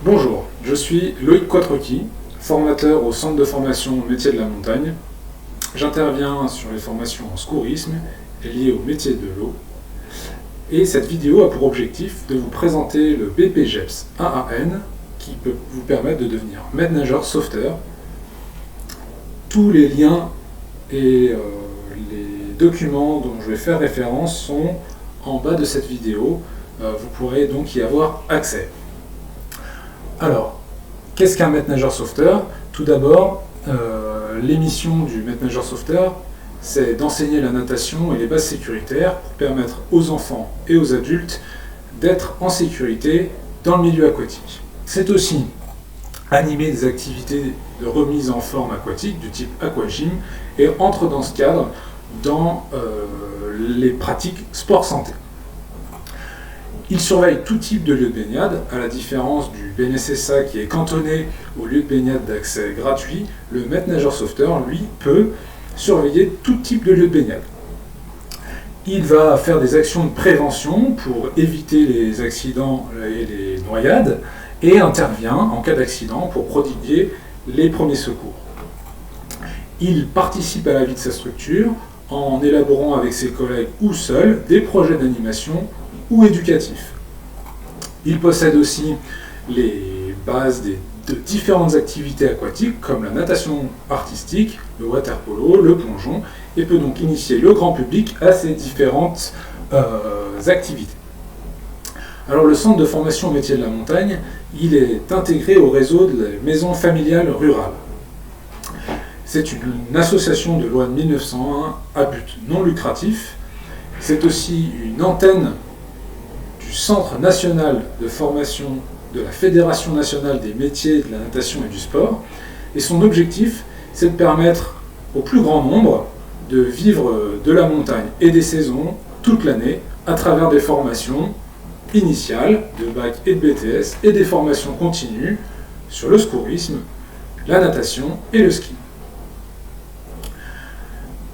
Bonjour, je suis Loïc Quatrequi, formateur au Centre de formation métier de la montagne. J'interviens sur les formations en secourisme liées au métier de l'eau. Et cette vidéo a pour objectif de vous présenter le BPJEPS AAN qui peut vous permettre de devenir maître nageur sauveteur. Tous les liens et les documents dont je vais faire référence sont en bas de cette vidéo. Vous pourrez donc y avoir accès. Alors, qu'est-ce qu'un maître nageur sauveteur? Tout d'abord, l'émission du maître nageur sauveteur, c'est d'enseigner la natation et les bases sécuritaires pour permettre aux enfants et aux adultes d'être en sécurité dans le milieu aquatique. C'est aussi animer des activités de remise en forme aquatique du type aquagym et entre dans ce cadre dans les pratiques sport-santé. Il surveille tout type de lieu de baignade, à la différence du BNSSA qui est cantonné au lieu de baignade d'accès gratuit. Le maître nageur sauveteur, lui, peut surveiller tout type de lieu de baignade. Il va faire des actions de prévention pour éviter les accidents et les noyades et intervient en cas d'accident pour prodiguer les premiers secours. Il participe à la vie de sa structure en élaborant avec ses collègues ou seul des projets d'animation ou éducatif. Il possède aussi les bases de différentes activités aquatiques comme la natation artistique, le water polo, le plongeon, et peut donc initier le grand public à ces différentes activités. Alors le centre de formation métier de la montagne, il est intégré au réseau de la maison familiale rurale. C'est une association de loi de 1901 à but non lucratif. C'est aussi une antenne du Centre national de formation de la Fédération nationale des métiers de la natation et du sport. Et son objectif, c'est de permettre au plus grand nombre de vivre de la montagne et des saisons toute l'année à travers des formations initiales de bac et de BTS et des formations continues sur le secourisme, la natation et le ski.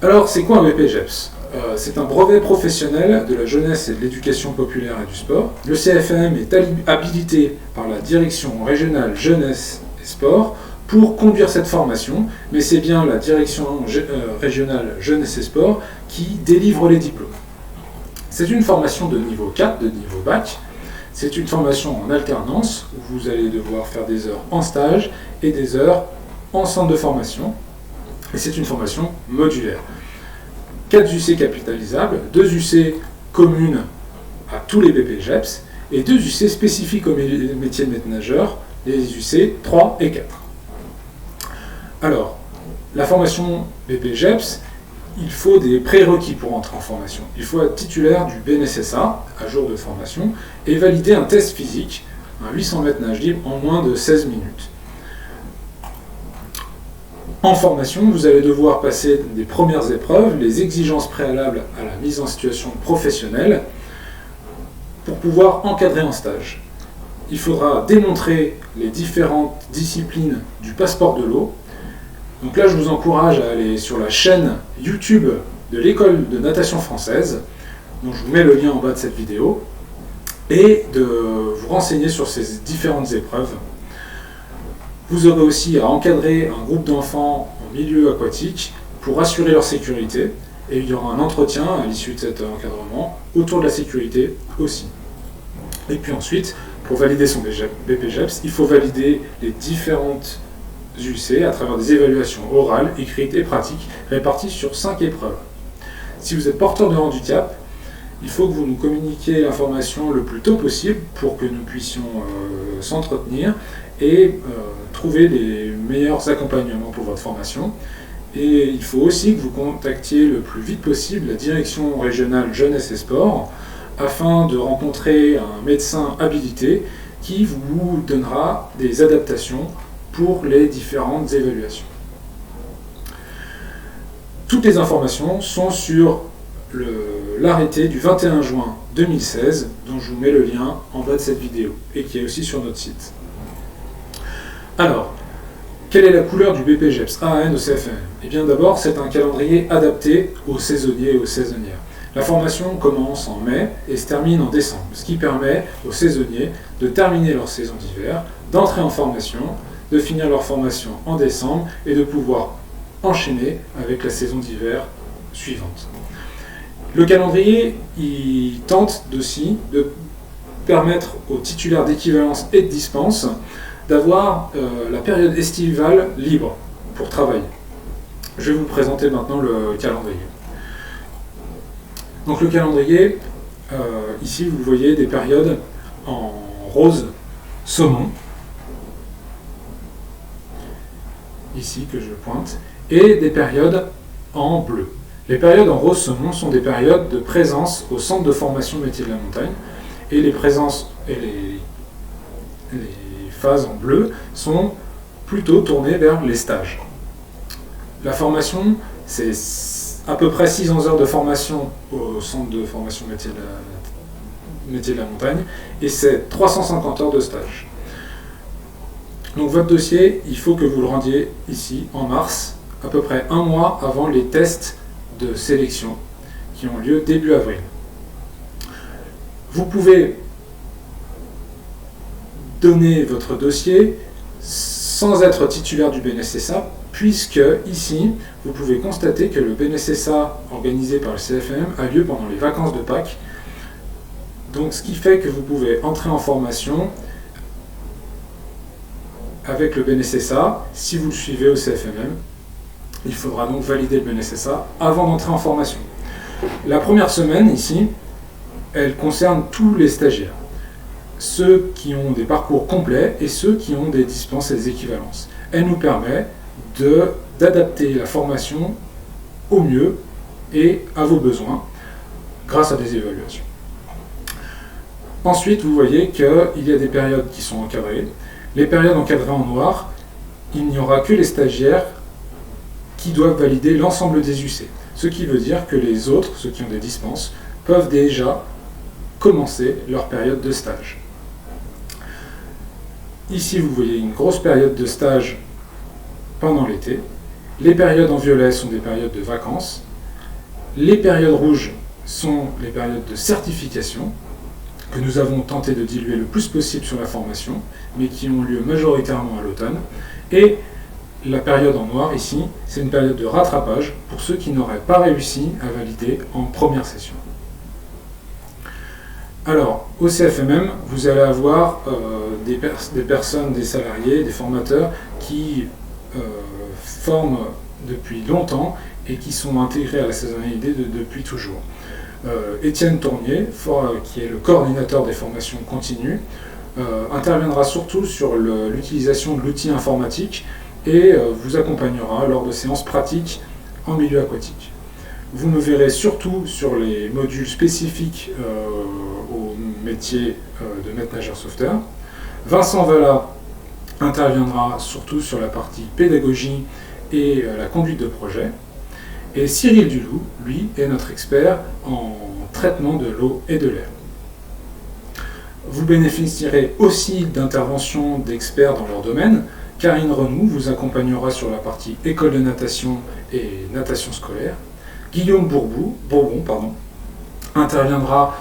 Alors, c'est quoi un BPJEPS ? C'est un brevet professionnel de la jeunesse et de l'éducation populaire et du sport. Le CFM est habilité par la direction régionale jeunesse et sport pour conduire cette formation, mais c'est bien la direction régionale jeunesse et sport qui délivre les diplômes. C'est une formation de niveau 4, de niveau bac. C'est une formation en alternance où vous allez devoir faire des heures en stage et des heures en centre de formation. Et c'est une formation modulaire. 4 UC capitalisables, 2 UC communes à tous les BPJEPS et 2 UC spécifiques au métier de maître nageur, les UC 3 et 4. Alors, la formation BPJEPS, il faut des prérequis pour entrer en formation. Il faut être titulaire du BNSSA à jour de formation et valider un test physique, un 800 mètres nage libre en moins de 16 minutes. En formation, vous allez devoir passer des premières épreuves, les exigences préalables à la mise en situation professionnelle pour pouvoir encadrer un stage. Il faudra démontrer les différentes disciplines du passeport de l'eau. Donc là, je vous encourage à aller sur la chaîne YouTube de l'école de natation française, dont je vous mets le lien en bas de cette vidéo, et de vous renseigner sur ces différentes épreuves. Vous aurez aussi à encadrer un groupe d'enfants en milieu aquatique pour assurer leur sécurité. Et il y aura un entretien à l'issue de cet encadrement autour de la sécurité aussi. Et puis ensuite, pour valider son BPJEPS, il faut valider les différentes UC à travers des évaluations orales, écrites et pratiques réparties sur 5 épreuves. Si vous êtes porteur de handicap, il faut que vous nous communiquiez l'information le plus tôt possible pour que nous puissions s'entretenir et trouver les meilleurs accompagnements pour votre formation. Et il faut aussi que vous contactiez le plus vite possible la direction régionale jeunesse et sport afin de rencontrer un médecin habilité qui vous donnera des adaptations pour les différentes évaluations. Toutes les informations sont sur l'arrêté du 21 juin 2016, dont je vous mets le lien en bas de cette vidéo, et qui est aussi sur notre site. Alors, quelle est la couleur du BPJEPS AAN au CFM? Eh bien d'abord, c'est un calendrier adapté aux saisonniers et aux saisonnières. La formation commence en mai et se termine en décembre, ce qui permet aux saisonniers de terminer leur saison d'hiver, d'entrer en formation, de finir leur formation en décembre et de pouvoir enchaîner avec la saison d'hiver suivante. Le calendrier, il tente aussi de permettre aux titulaires d'équivalence et de dispense d'avoir la période estivale libre pour travailler. Je vais vous présenter maintenant le calendrier. Donc le calendrier, ici vous voyez des périodes en rose saumon, ici que je pointe, et des périodes en bleu. Les périodes en rose saumon sont des périodes de présence au centre de formation métier de la montagne, et les présences et les phases en bleu sont plutôt tournées vers les stages. La formation, c'est à peu près 600 heures de formation au centre de formation métier de la montagne, et c'est 350 heures de stage. Donc votre dossier, il faut que vous le rendiez ici en mars, à peu près un mois avant les tests de sélection qui ont lieu début avril. Vous pouvez donner votre dossier sans être titulaire du BNSSA, puisque ici, vous pouvez constater que le BNSSA organisé par le CFM a lieu pendant les vacances de Pâques. Donc ce qui fait que vous pouvez entrer en formation avec le BNSSA si vous le suivez au CFMM. Il faudra donc valider le BNSSA avant d'entrer en formation. La première semaine ici, elle concerne tous les stagiaires, ceux qui ont des parcours complets et ceux qui ont des dispenses et des équivalences. Elle nous permet d'adapter la formation au mieux et à vos besoins grâce à des évaluations. Ensuite, vous voyez qu'il y a des périodes qui sont encadrées. Les périodes encadrées en noir, il n'y aura que les stagiaires qui doivent valider l'ensemble des UC. Ce qui veut dire que les autres, ceux qui ont des dispenses, peuvent déjà commencer leur période de stage. Ici, vous voyez une grosse période de stage pendant l'été. Les périodes en violet sont des périodes de vacances. Les périodes rouges sont les périodes de certification, que nous avons tenté de diluer le plus possible sur la formation, mais qui ont lieu majoritairement à l'automne. Et la période en noir, ici, c'est une période de rattrapage pour ceux qui n'auraient pas réussi à valider en première session. Alors, au CFMM, vous allez avoir des personnes, des salariés, des formateurs qui forment depuis longtemps et qui sont intégrés à la saisonnalité depuis toujours. Étienne Tournier, qui est le coordinateur des formations continues, interviendra surtout sur l'utilisation de l'outil informatique et vous accompagnera lors de séances pratiques en milieu aquatique. Vous me verrez surtout sur les modules spécifiques au métier de maître nageur sauveteur. Vincent Vallat interviendra surtout sur la partie pédagogie et la conduite de projet. Et Cyril Duloup, lui, est notre expert en traitement de l'eau et de l'air. Vous bénéficierez aussi d'interventions d'experts dans leur domaine. Karine Renou vous accompagnera sur la partie école de natation et natation scolaire. Guillaume Bourbon interviendra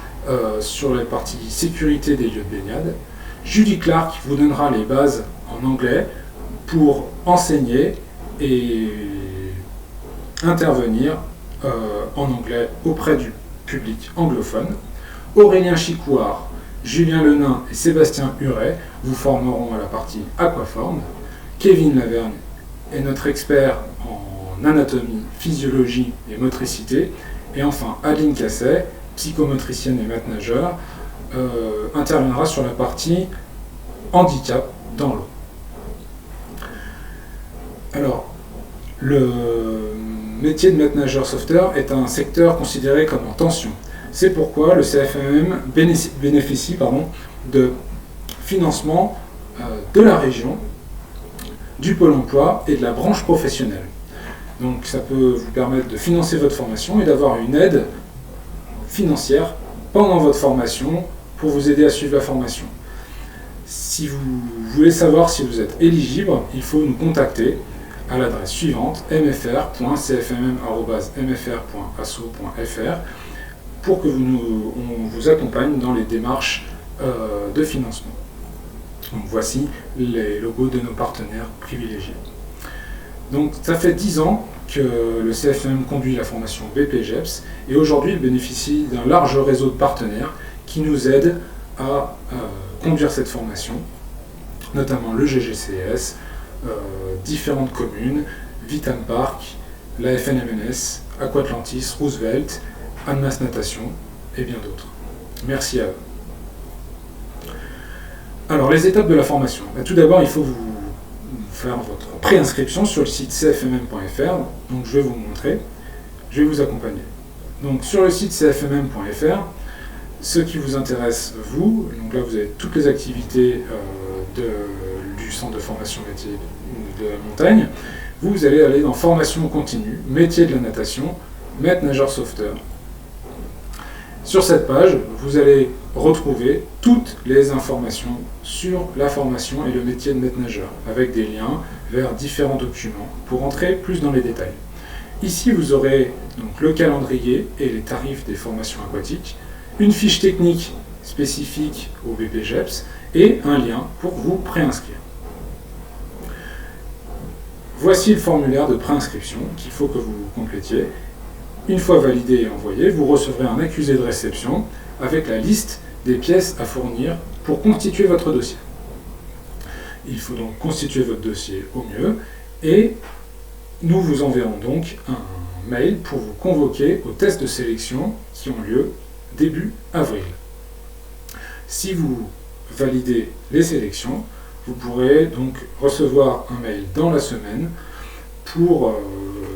sur la partie sécurité des lieux de baignade. Julie Clark vous donnera les bases en anglais pour enseigner et intervenir en anglais auprès du public anglophone. Aurélien Chicouard, Julien Lenain et Sébastien Huret vous formeront à la partie aquaforme. Kevin Lavergne est notre expert en anatomie, physiologie et motricité. Et enfin, Adeline Casset, psychomotricienne et maître nageur, interviendra sur la partie handicap dans l'eau. Alors, le métier de maître nageur sauveteur est un secteur considéré comme en tension. C'est pourquoi le CFMM bénéficie de financement de la région, du Pôle emploi et de la branche professionnelle. Donc ça peut vous permettre de financer votre formation et d'avoir une aide financière pendant votre formation pour vous aider à suivre la formation. Si vous voulez savoir si vous êtes éligible, il faut nous contacter à l'adresse suivante mfr.cfmm@mfr.asso.fr pour que on vous accompagne dans les démarches de financement. Donc voici les logos de nos partenaires privilégiés. Donc ça fait 10 ans que le CFMM conduit la formation BPGEPS et aujourd'hui il bénéficie d'un large réseau de partenaires qui nous aident à conduire cette formation, notamment le GGCS, différentes communes, Vitam Park, la FNMNS, Aquatlantis, Roosevelt, Annemasse Natation et bien d'autres. Merci à eux. Alors les étapes de la formation. Tout d'abord il faut vous faire votre préinscription sur le site cfmm.fr. Donc je vais vous montrer, je vais vous accompagner. Donc sur le site cfmm.fr, ce qui vous intéresse vous, donc là vous avez toutes les activités du centre de formation métier de la montagne. Vous allez aller dans formation continue, métier de la natation, maître nageur sauveteur. Sur cette page, vous allez retrouver toutes les informations sur la formation et le métier de maître nageur, avec des liens vers différents documents pour entrer plus dans les détails. Ici, vous aurez donc le calendrier et les tarifs des formations aquatiques, une fiche technique spécifique au BPGEPS et un lien pour vous préinscrire. Voici le formulaire de préinscription qu'il faut que vous complétiez. Une fois validé et envoyé, vous recevrez un accusé de réception avec la liste des pièces à fournir pour constituer votre dossier. Il faut donc constituer votre dossier au mieux et nous vous enverrons donc un mail pour vous convoquer aux tests de sélection qui ont lieu début avril. Si vous validez les sélections, vous pourrez donc recevoir un mail dans la semaine pour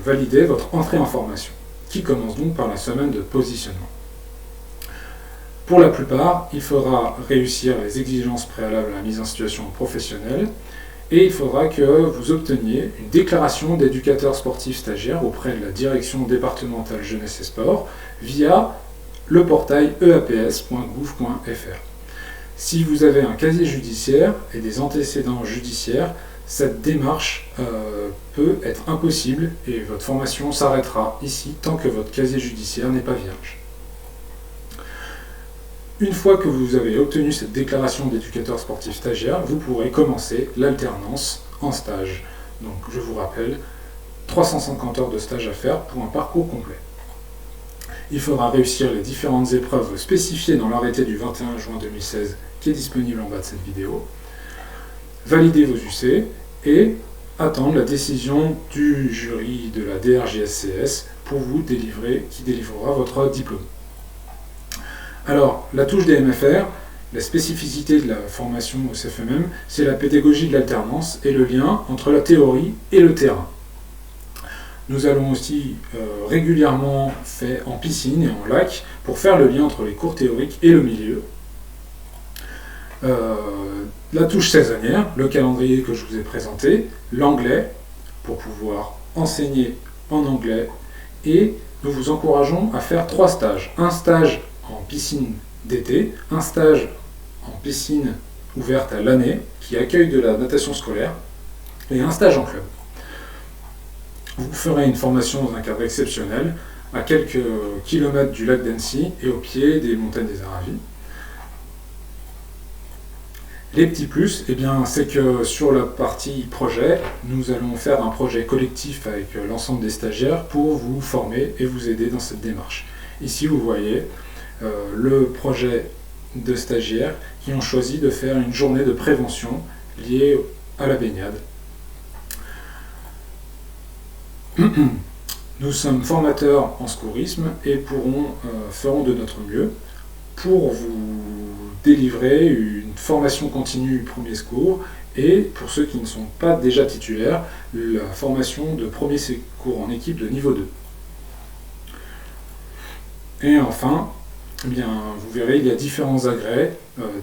valider votre entrée en formation, qui commence donc par la semaine de positionnement. Pour la plupart, il faudra réussir les exigences préalables à la mise en situation professionnelle et il faudra que vous obteniez une déclaration d'éducateur sportif stagiaire auprès de la direction départementale jeunesse et sport via le portail eaps.gouv.fr. Si vous avez un casier judiciaire et des antécédents judiciaires, cette démarche peut être impossible et votre formation s'arrêtera ici tant que votre casier judiciaire n'est pas vierge. Une fois que vous avez obtenu cette déclaration d'éducateur sportif stagiaire, vous pourrez commencer l'alternance en stage. Donc je vous rappelle, 350 heures de stage à faire pour un parcours complet. Il faudra réussir les différentes épreuves spécifiées dans l'arrêté du 21 juin 2016 qui est disponible en bas de cette vidéo, valider vos UC et attendre la décision du jury de la DRJSCS pour vous délivrer, qui délivrera votre diplôme. Alors, la touche des MFR, la spécificité de la formation au CFMM, c'est la pédagogie de l'alternance et le lien entre la théorie et le terrain. Nous allons aussi régulièrement faire en piscine et en lac pour faire le lien entre les cours théoriques et le milieu. La touche saisonnière, le calendrier que je vous ai présenté, l'anglais pour pouvoir enseigner en anglais et nous vous encourageons à faire 3 stages. Un stage en piscine d'été, un stage en piscine ouverte à l'année qui accueille de la natation scolaire et un stage en club. Vous ferez une formation dans un cadre exceptionnel à quelques kilomètres du lac d'Annecy et au pied des montagnes des Aravis. Les petits plus, c'est que sur la partie projet, nous allons faire un projet collectif avec l'ensemble des stagiaires pour vous former et vous aider dans cette démarche. Ici, vous voyez le projet de stagiaires qui ont choisi de faire une journée de prévention liée à la baignade. Nous sommes formateurs en secourisme et ferons de notre mieux pour vous délivrer une formation continue premier secours et pour ceux qui ne sont pas déjà titulaires, la formation de premier secours en équipe de niveau 2. Et enfin, vous verrez, il y a différents agrès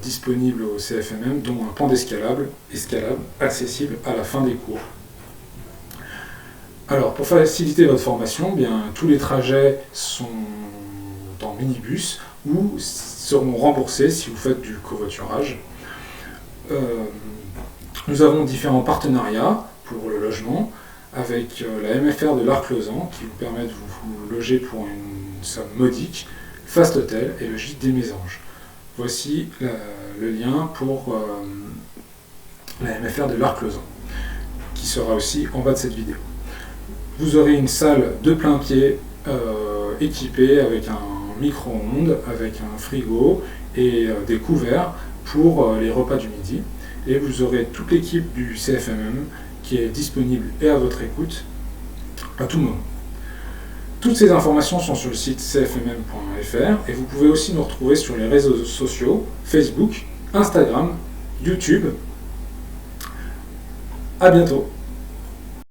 disponibles au CFMM, dont un pan d'escalade accessible à la fin des cours. Alors, pour faciliter votre formation, tous les trajets sont en minibus ou seront remboursés si vous faites du covoiturage. Nous avons différents partenariats pour le logement avec la MFR de l'Arc-Lausanne qui vous permet de vous loger pour une somme modique, Fast Hotel et le gîte des Mésanges. Voici le lien pour la MFR de l'Arc-Lausanne, qui sera aussi en bas de cette vidéo. Vous aurez une salle de plein pied équipée avec un micro-ondes, avec un frigo et des couverts pour les repas du midi. Et vous aurez toute l'équipe du CFMM qui est disponible et à votre écoute à tout moment. Toutes ces informations sont sur le site cfmm.fr et vous pouvez aussi nous retrouver sur les réseaux sociaux, Facebook, Instagram, YouTube. À bientôt.